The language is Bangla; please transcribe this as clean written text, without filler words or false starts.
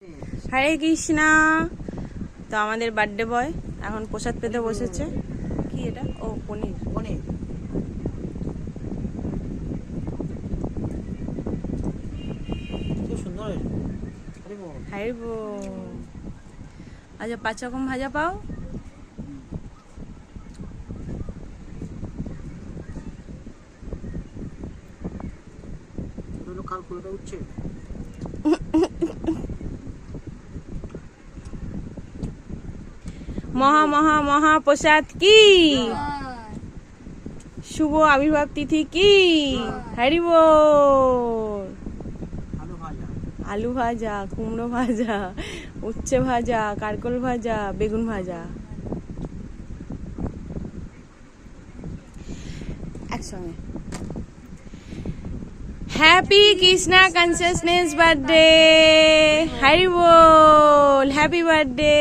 হরে কৃষ্ণা। তো আমাদের বার্থডে বয় এখন প্রসাদ পেতে বসেছে। কি এটা? ও পনির। পনির খুব সুন্দর হয়েছে। হরে বল। আচ্ছা 5 রকম ভাজা পাও। কাল করে উঠছে। মহা মহা মহা প্রসাদ কি? শুভ আবির্ভাব তিথি কি? হরি বল। আলু ভাজা, কুমড়ো ভাজা, উচ্ছে ভাজা, কারকল ভাজা, বেগুন ভাজা একসঙ্গে। Happy Krishna consciousness birthday. Hari বল। Happy birthday.